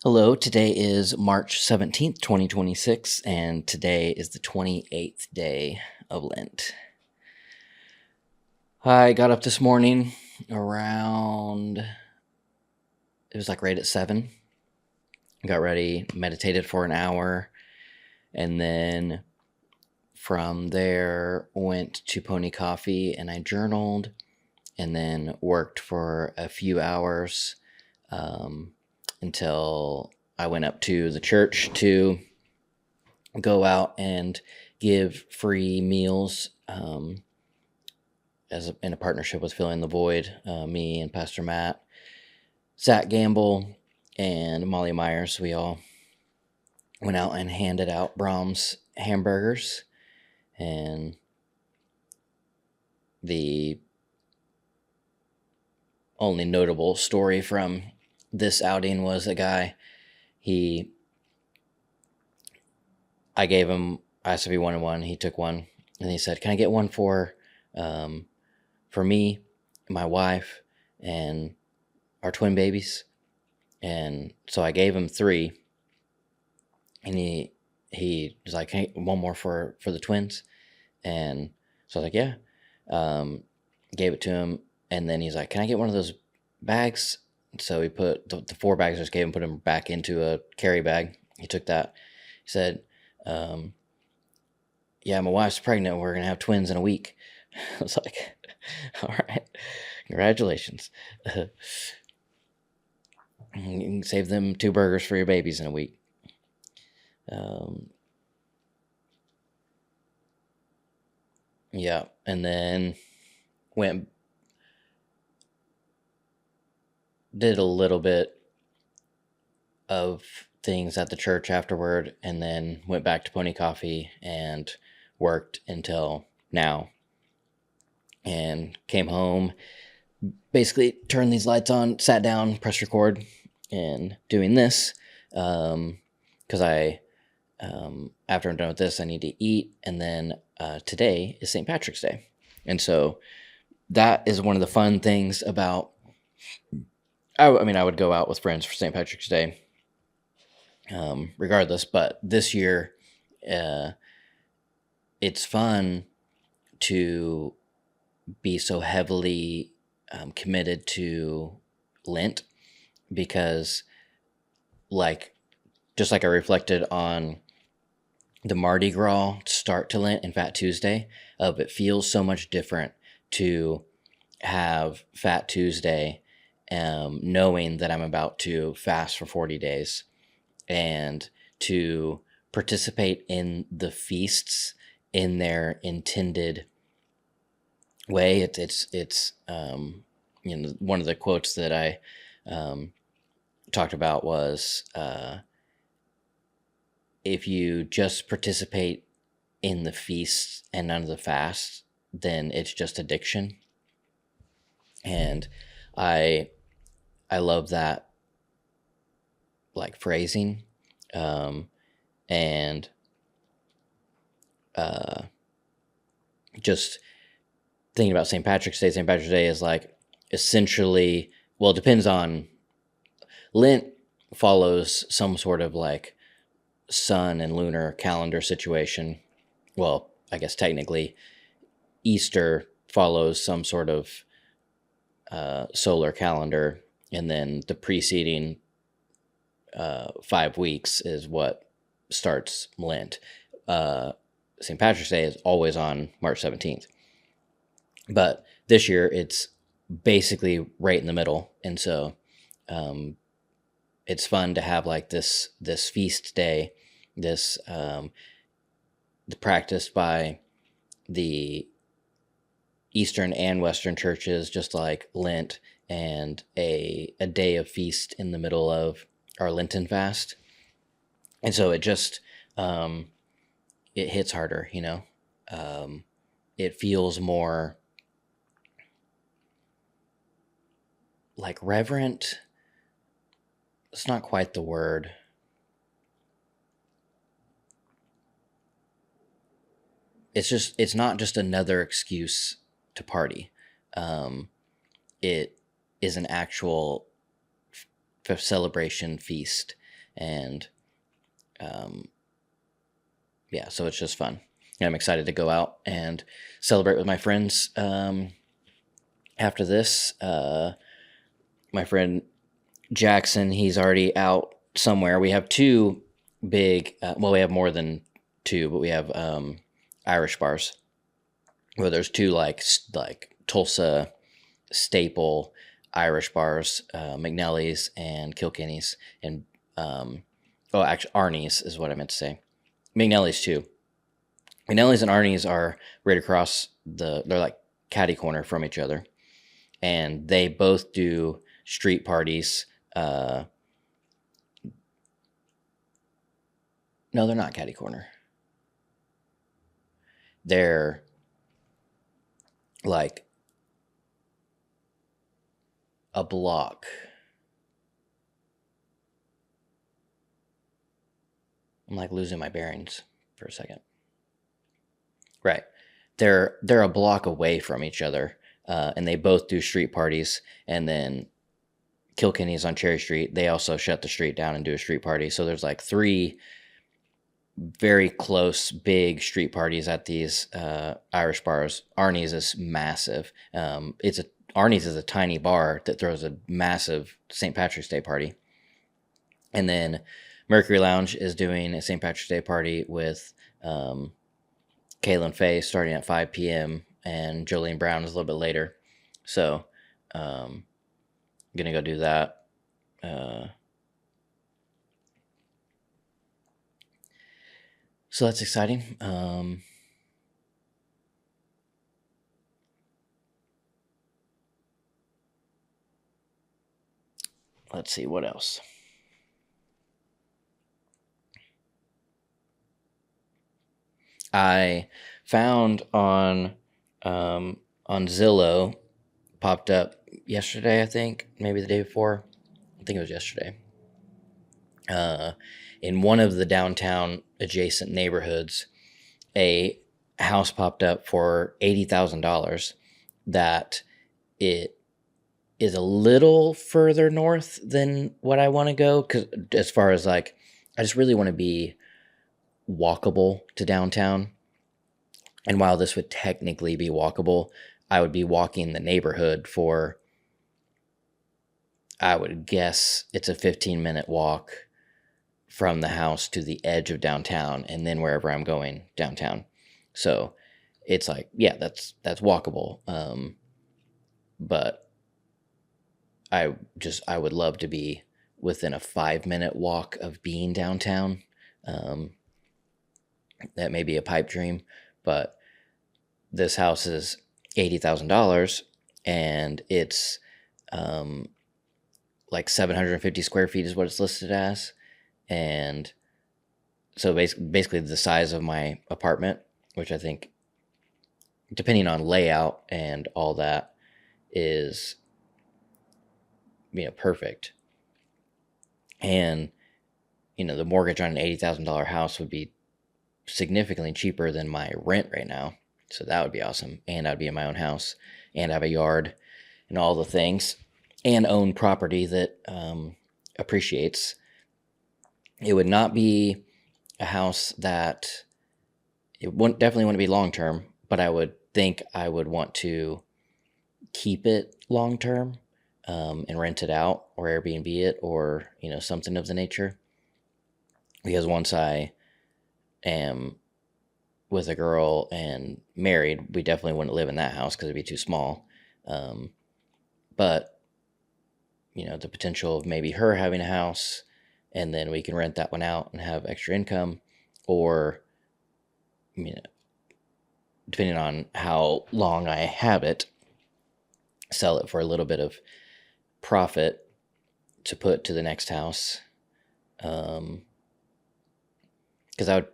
Hello, today is March 17th, 2026, and today is the 28th day of Lent. I got up this morning around, it was like right at 7. Got ready, meditated for an hour, and then from there went to Pony Coffee and I journaled, and then worked for a few hours until I went up to the church to go out and give free meals in a partnership with Filling the Void. Me and Pastor Matt, Zach Gamble, and Molly Myers, we all went out and handed out Brahms hamburgers. And the only notable story from this outing was a guy, I asked if he wanted one, he took one, and he said, "Can I get one for me, my wife, and our twin babies?" And so I gave him 3, and he was like, "Hey, one more for the twins?" And so I was like, "Yeah." Gave it to him, and then he's like, "Can I get one of those bags?" So he put the 4 bags I just gave him, put them back into a carry bag. He took that. He said, "Yeah, my wife's pregnant. We're going to have twins in a week." I was like, "All right, congratulations. You can save them 2 burgers for your babies in a week." Yeah, and then did a little bit of things at the church afterward, and then went back to Pony Coffee and worked until now, and came home, basically turned these lights on, sat down, pressed record, and doing this because after I'm done with this, I need to eat, and then today is St. Patrick's Day, and so that is one of the fun things about. I would go out with friends for St. Patrick's Day, regardless. But this year, it's fun to be so heavily committed to Lent because, just like I reflected on the Mardi Gras start to Lent and Fat Tuesday, it feels so much different to have Fat Tuesday, knowing that I'm about to fast for 40 days and to participate in the feasts in their intended way. It's one of the quotes that I talked about was, if you just participate in the feasts and none of the fasts, then it's just addiction. And I love that phrasing, and just thinking about St. Patrick's Day. St. Patrick's Day is essentially, well, it depends on, Lent follows some sort of sun and lunar calendar situation. Well, I guess technically Easter follows some sort of solar calendar, and then the preceding 5 weeks is what starts Lent. St. Patrick's Day is always on March 17th, but this year it's basically right in the middle, and so it's fun to have this feast day, this practiced by the Eastern and Western churches, just like Lent, and a day of feast in the middle of our Lenten fast. And so it just, it hits harder, it feels more reverent. It's not quite the word. It's not just another excuse to party. It is an actual celebration feast, And yeah, so it's just fun. And I'm excited to go out and celebrate with my friends after this. My friend Jackson, he's already out somewhere. We have two big, we have more than two, but we have Irish bars. Well, there's two like Tulsa staple Irish bars, McNally's and Kilkenny's, and actually Arnie's is what I meant to say. McNally's too. McNally's and Arnie's are right across they're like catty corner from each other, and they both do street parties. No, they're not catty corner. They're like a block. I'm like losing my bearings for a second. Right. They're a block away from each other, and they both do street parties. And then Kilkenny's on Cherry Street. They also shut the street down and do a street party. So there's like three very close, big street parties at these Irish bars. Arnie's is massive. Arnie's is a tiny bar that throws a massive St. Patrick's Day party. And then Mercury Lounge is doing a St. Patrick's Day party with Kayla and Faye starting at 5 p.m. and Jolene Brown is a little bit later. So I'm going to go do that. So that's exciting. Let's see, what else? I found on Zillow, popped up yesterday, I think, maybe the day before. I think it was yesterday. In one of the downtown adjacent neighborhoods, a house popped up for $80,000 that it is a little further north than what I want to go, because as far as like, I just really want to be walkable to downtown. And while this would technically be walkable, I would be walking the neighborhood for, I would guess it's a 15-minute walk from the house to the edge of downtown and then wherever I'm going downtown. So it's like, yeah, that's walkable. But I would love to be within a 5-minute walk of being downtown. That may be a pipe dream, but this house is $80,000 and it's like 750 square feet is what it's listed as. And so basically the size of my apartment, which I think, depending on layout and all that, is, perfect. And, the mortgage on an $80,000 house would be significantly cheaper than my rent right now. So that would be awesome. And I'd be in my own house and have a yard and all the things and own property that appreciates. It would not be a house that definitely want to be long-term, but I would think I would want to keep it long-term and rent it out or Airbnb it or, something of the nature. Because once I am with a girl and married, we definitely wouldn't live in that house because it'd be too small. But, the potential of maybe her having a house and then we can rent that one out and have extra income, or, depending on how long I have it, sell it for a little bit of profit to put to the next house. Because I would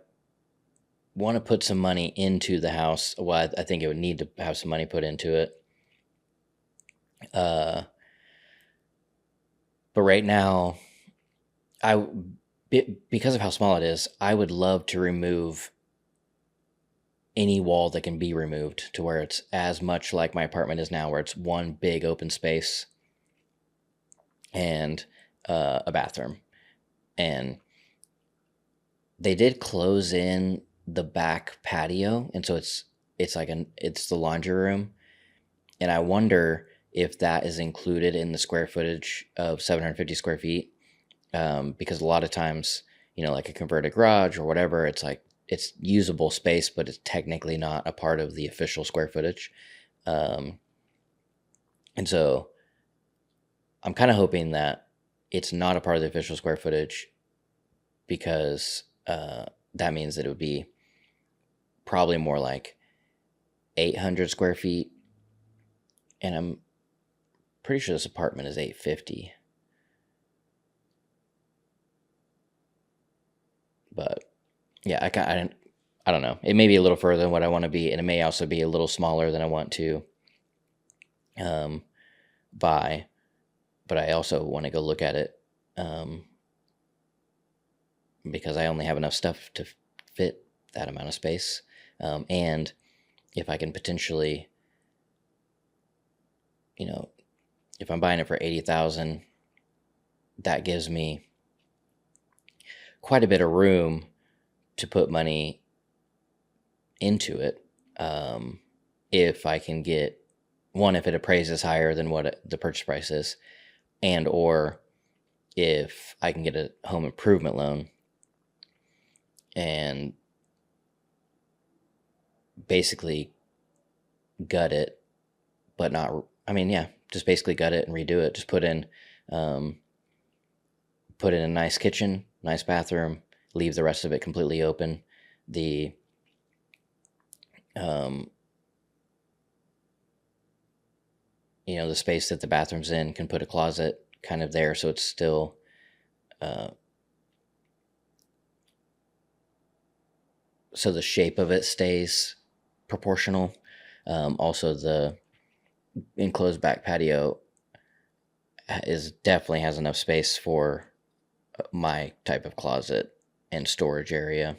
want to put some money into the house. Well, I think it would need to have some money put into it. But right now, because of how small it is, I would love to remove any wall that can be removed to where it's as much like my apartment is now, where it's one big open space and a bathroom. and they did close in the back patio, and so it's the laundry room, and I wonder if that is included in the square footage of 750 square feet, because a lot of times, like a converted garage or whatever, it's like it's usable space, but it's technically not a part of the official square footage, and so I'm kind of hoping that it's not a part of the official square footage, because that means that it would be probably more like 800 square feet, and I'm pretty sure this apartment is 850. But yeah, I don't know. It may be a little further than what I want to be, and it may also be a little smaller than I want to buy. But I also want to go look at it, because I only have enough stuff to fit that amount of space. And if I can potentially, if I'm buying it for 80,000, that gives me quite a bit of room to put money into it. If I can get one, if it appraises higher than what the purchase price is, and or if I can get a home improvement loan and basically gut it, but not, just basically gut it and redo it. Just put in a nice kitchen, nice bathroom, leave the rest of it completely open. The the space that the bathroom's in, can put a closet kind of there, so it's still so the shape of it stays proportional. Also, the enclosed back patio definitely has enough space for my type of closet and storage area.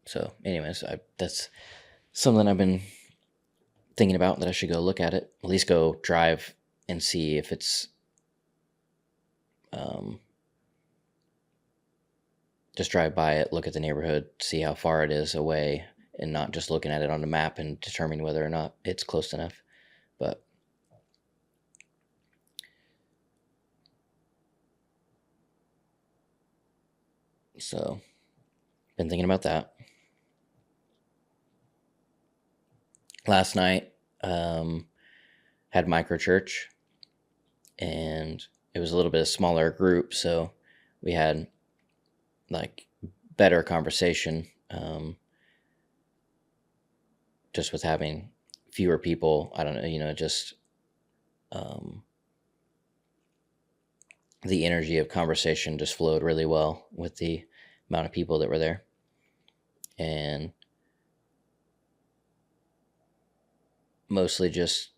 So anyways, that's something I've been thinking about, that I should go look at it, at least go drive and see if it's just drive by it, look at the neighborhood, see how far it is away, and not just looking at it on the map and determining whether or not it's close enough. But so, been thinking about that. Last night, had micro church, and it was a little bit of smaller group, so we had like better conversation, just with having fewer people. I don't know, just the energy of conversation just flowed really well with the amount of people that were there, and mostly just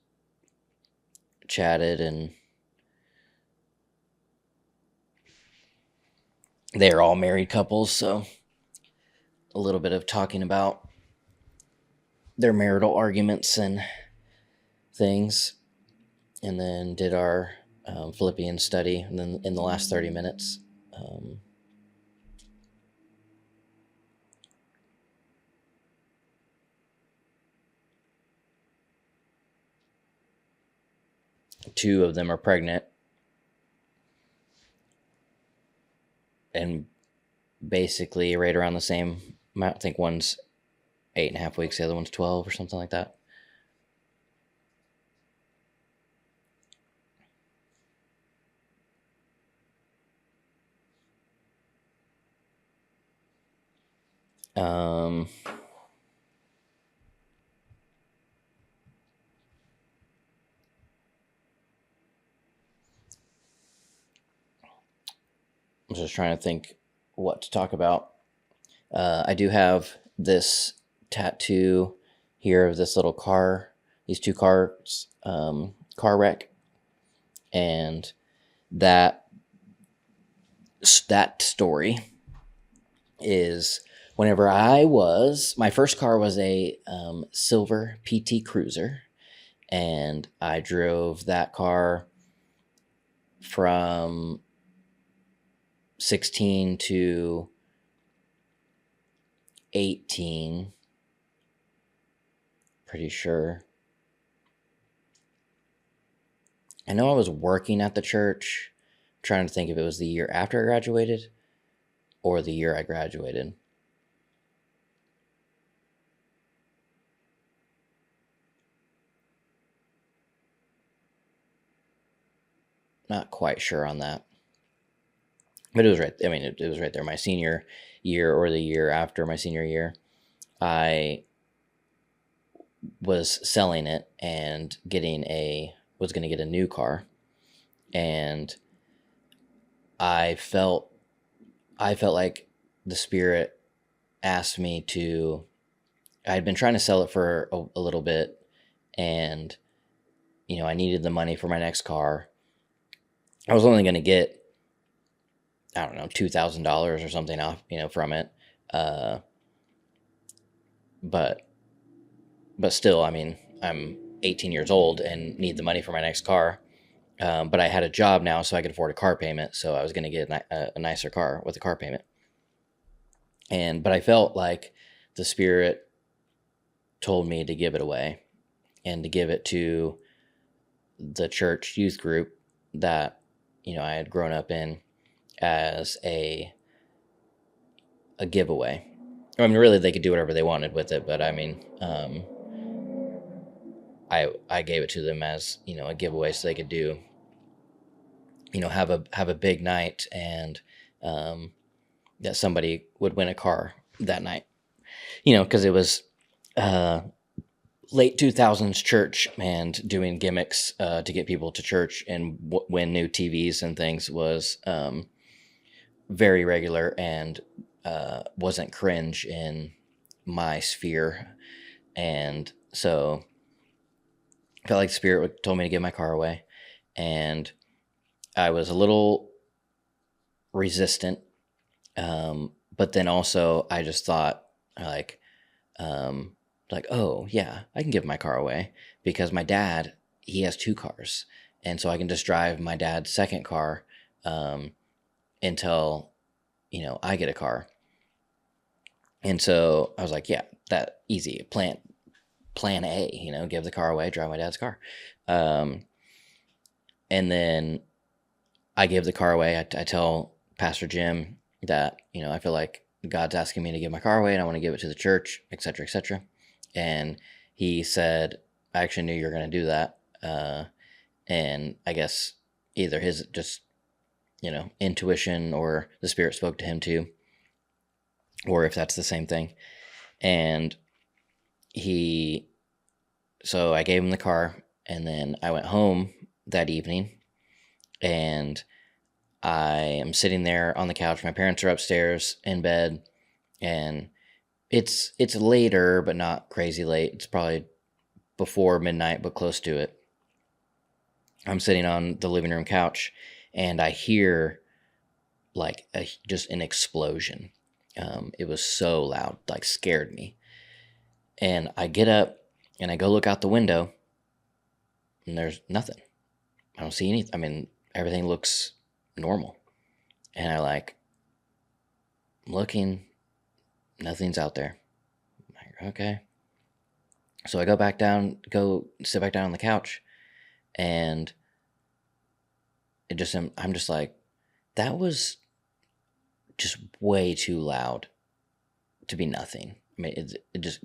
chatted, and they're all married couples, so a little bit of talking about their marital arguments and things, and then did our Philippians study, and then in the last 30 minutes, two of them are pregnant, and basically right around the same amount. I think one's 8.5 weeks, the other one's 12 or something like that. I'm just trying to think what to talk about. I do have this tattoo here of this little car, these two cars, car wreck, and that story is whenever my first car was a silver PT Cruiser, and I drove that car from 16 to 18, pretty sure. I know I was working at the church, trying to think if it was the year after I graduated or the year I graduated. Not quite sure on that. But it was right. I mean, it was right there. My senior year or the year after my senior year, I was selling it and was going to get a new car, and I felt like the Spirit asked me to. I had been trying to sell it for a little bit, and I needed the money for my next car. I was only going to get, I don't know, $2,000 or something off, from it. But still, I mean, I'm 18 years old and need the money for my next car. But I had a job now, so I could afford a car payment. So I was going to get a nicer car with a car payment. But I felt like the Spirit told me to give it away and to give it to the church youth group that, I had grown up in as a giveaway. I mean, really, they could do whatever they wanted with it, but I mean, I gave it to them as, a giveaway so they could do, have a big night, and that somebody would win a car that night, because it was late 2000s church, and doing gimmicks to get people to church and win new TVs and things was very regular, and wasn't cringe in my sphere. And so I felt like the Spirit told me to give my car away, and I was a little resistant, but then also I just thought oh yeah, I can give my car away, because my dad, he has 2 cars, and so I can just drive my dad's second car until I get a car. And so I was like, yeah, that easy plan A, give the car away, drive my dad's car. And then I give the car away. I tell Pastor Jim that, I feel like God's asking me to give my car away and I want to give it to the church, etc., etc. And he said, I actually knew you were going to do that. And I guess either his just, intuition, or the Spirit spoke to him too, or if that's the same thing. And so I gave him the car, and then I went home that evening, and I am sitting there on the couch. My parents are upstairs in bed, and it's later, but not crazy late. It's probably before midnight, but close to it. I'm sitting on the living room couch, and I hear like just an explosion. It was so loud, like scared me. And I get up and I go look out the window, and there's nothing. I don't see anything. I mean, everything looks normal. And I'm looking, nothing's out there. I'm like, okay. So I go sit back down on the couch, and I'm just like, that was just way too loud to be nothing. I mean, it just,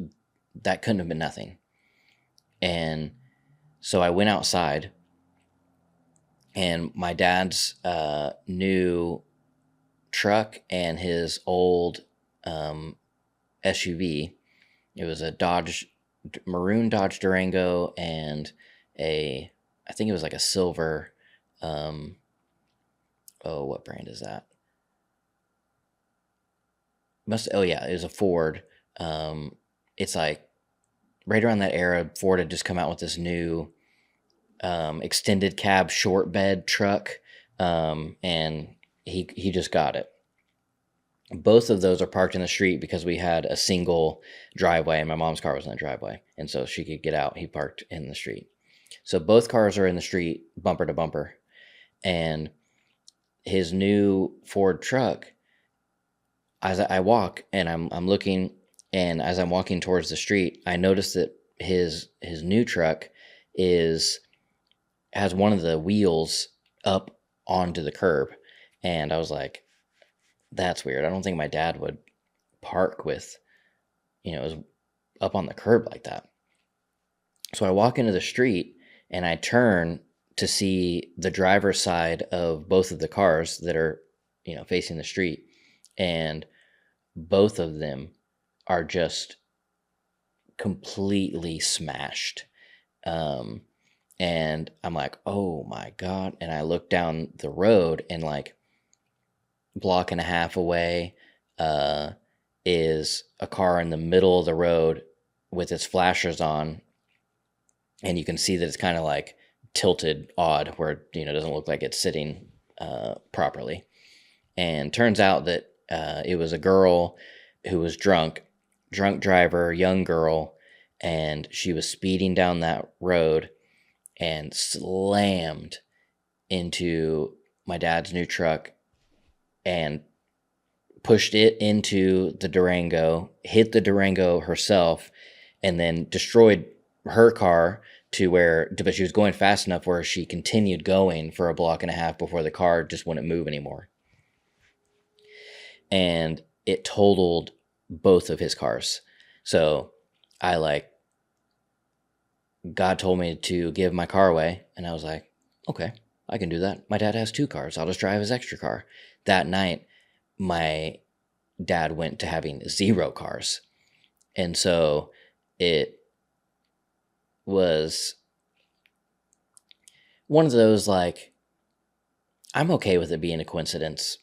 that couldn't have been nothing. And so I went outside, and my dad's new truck and his old SUV, it was a maroon Dodge Durango, and I think it was like a silver, what brand is that? It was a Ford. It's like right around that era, Ford had just come out with this new extended cab short bed truck, and he just got it. Both of those are parked in the street because we had a single driveway, and my mom's car was in the driveway, and so she could get out. He parked in the street, So both cars are in the street, bumper to bumper, and his new Ford truck. As I walk and I'm looking, and as I'm walking towards the street, I notice that his new truck is has one of the wheels up onto the curb, and I was like, "That's weird. I don't think my dad would park with, is up on the curb like that." So I walk into the street and I turn to see the driver's side of both of the cars that are, facing the street, and both of them are just completely smashed. Um, and I'm like, oh my God. And I look down the road, and like block and a half away is a car in the middle of the road with its flashers on. And you can see that it's kind of like tilted odd where, it doesn't look like it's sitting properly. And turns out that it was a girl who was drunk driver, young girl, and she was speeding down that road and slammed into my dad's new truck and pushed it into the Durango, hit the Durango herself, and then destroyed her car but she was going fast enough where she continued going for a block and a half before the car just wouldn't move anymore. And it totaled both of his cars. So God told me to give my car away, and I was like, okay, I can do that. My dad has 2 cars. I'll just drive his extra car. That night, my dad went to having 0 cars. And so it was one of those, like, I'm okay with it being a coincidence.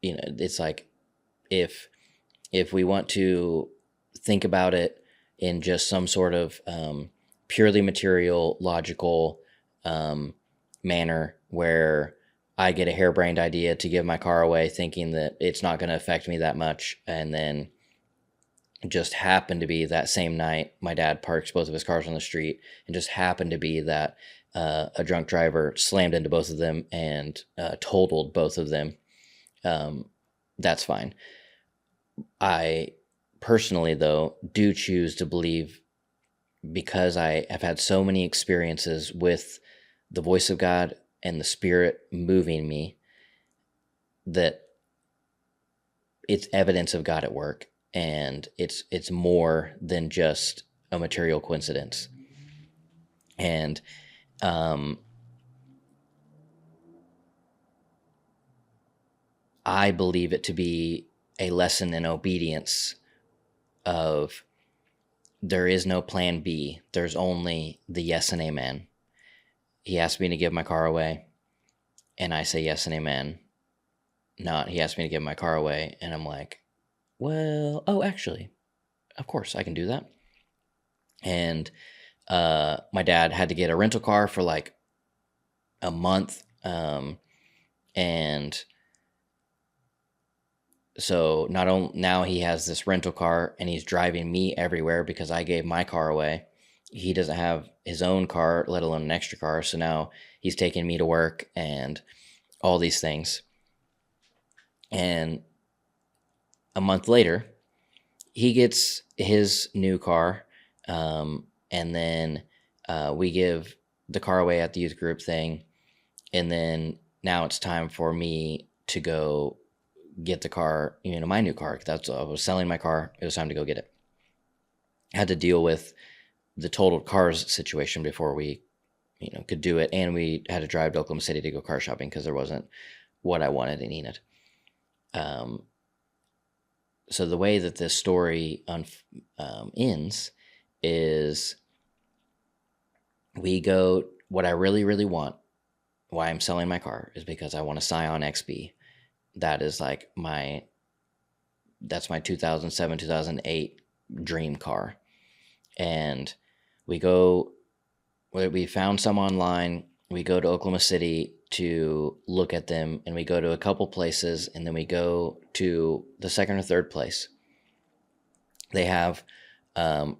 It's like, if we want to think about it in just some sort of purely material, logical manner, where I get a harebrained idea to give my car away thinking that it's not going to affect me that much, and then just happened to be that same night my dad parks both of his cars on the street, and just happened to be that a drunk driver slammed into both of them and totaled both of them. That's fine. I personally, though, do choose to believe, because I have had so many experiences with the voice of God and the Spirit moving me, that it's evidence of God at work, and it's more than just a material coincidence. And I believe it to be a lesson in obedience of, there is no plan B. There's only the yes and amen. He asked me to give my car away, and I say yes and amen. Not, he asked me to give my car away, and I'm like, well, actually, of course I can do that. And my dad had to get a rental car for like a month. And so now he has this rental car, and he's driving me everywhere because I gave my car away. He doesn't have his own car, let alone an extra car. So now he's taking me to work and all these things. And a month later, he gets his new car. And then we give the car away at the youth group thing. And then now it's time for me to go get the car, my new car. I was selling my car. It was time to go get it. I had to deal with the totaled cars situation before we, could do it. And we had to drive to Oklahoma City to go car shopping because there wasn't what I wanted in Enid. So the way that this story ends is, we go, what I really, really want, why I'm selling my car, is because I want a Scion XB. That is like that's my 2007, 2008 dream car. And we found some online. We go to Oklahoma City to look at them, and we go to a couple places, and then we go to the second or third place. They have, I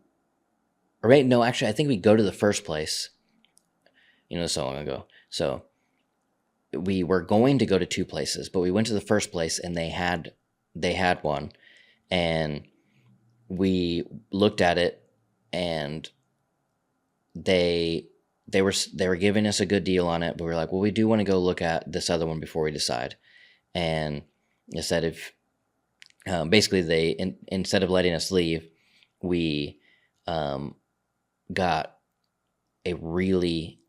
think we go to the first place, so long ago. So we were going to go to two places, but we went to the first place and they had one, and we looked at it, and they they were giving us a good deal on it, but we were like, well, we do want to go look at this other one before we decide. And they said if basically instead of letting us leave, we got a really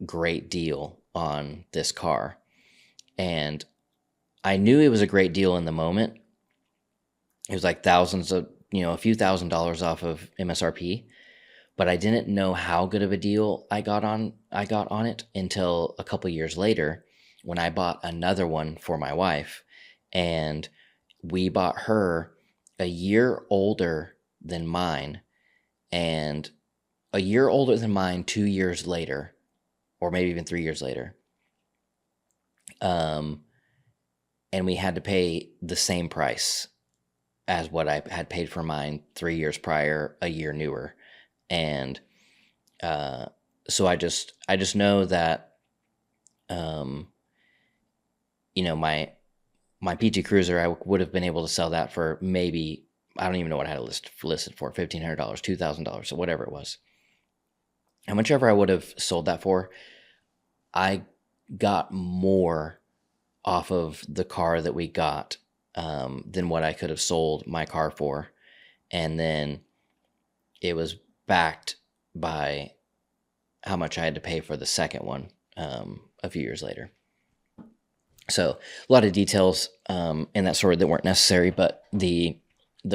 great deal on this car. And I knew it was a great deal in the moment. It was like a few $1,000s off of MSRP, but I didn't know how good of a deal I got on it until a couple years later when I bought another one for my wife, and we bought her a year older than mine, and a year older than mine 2 years later, or maybe even 3 years later. And we had to pay the same price as what I had paid for mine 3 years prior, a year newer. And so I just know that my PT Cruiser, I would have been able to sell that for maybe, I don't even know what I had it listed for, $1,500, $2,000, or whatever it was. And whichever I would have sold that for, I got more off of the car that we got than what I could have sold my car for. And then it was backed by how much I had to pay for the second one a few years later. So a lot of details in that story that weren't necessary, but the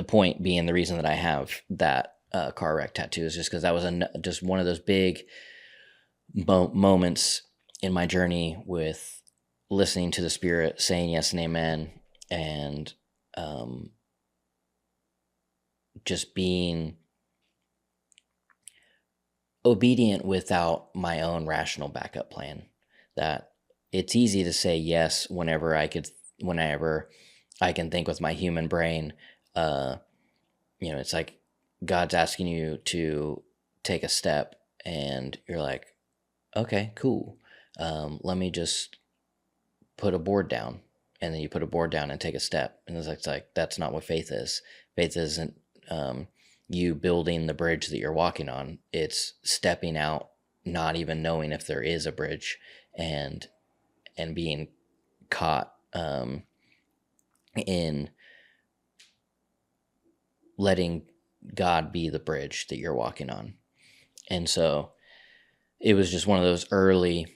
point being, the reason that I have that car wreck tattoo is just because that was just one of those big moments in my journey with listening to the Spirit, saying yes and amen, and just being obedient without my own rational backup plan. That it's easy to say yes whenever I can think with my human brain. It's like God's asking you to take a step, and you're like, okay, cool. Let me just put a board down, and then you put a board down and take a step. And it's like that's not what faith is. Faith isn't you building the bridge that you're walking on. It's stepping out, not even knowing if there is a bridge, and being caught in letting God be the bridge that you're walking on. And so it was just one of those early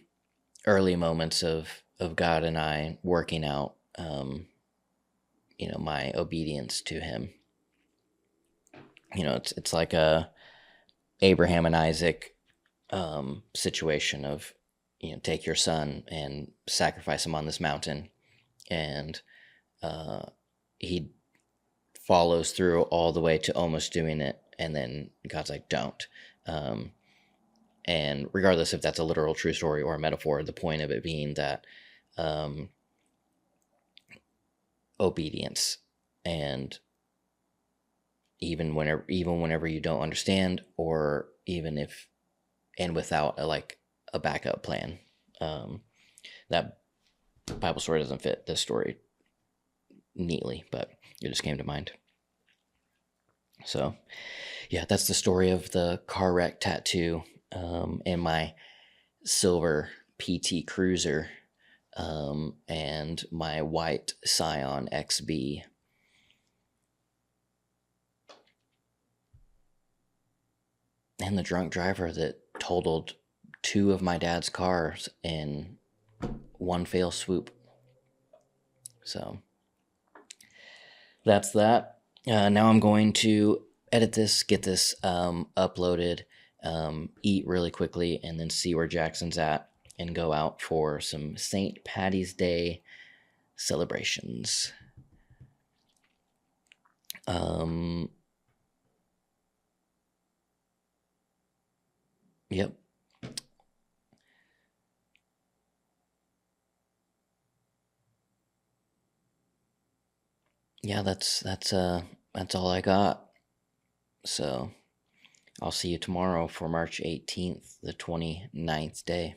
moments of God and I working out, my obedience to Him. It's like a Abraham and Isaac situation of, take your son and sacrifice him on this mountain, and he follows through all the way to almost doing it, and then God's like, don't. And regardless if that's a literal true story or a metaphor, the point of it being that obedience, and even whenever you don't understand, or even without a backup plan. That Bible story doesn't fit this story neatly, but it just came to mind. So yeah, that's the story of the car wreck tattoo, and my silver PT Cruiser, and my white Scion XB. And the drunk driver that totaled two of my dad's cars in one fell swoop. So that's that. Now I'm going to edit this, get this uploaded, eat really quickly, and then see where Jackson's at, and go out for some St. Patty's Day celebrations. Yep. Yeah, that's all I got. So I'll see you tomorrow for March 18th, the 29th day.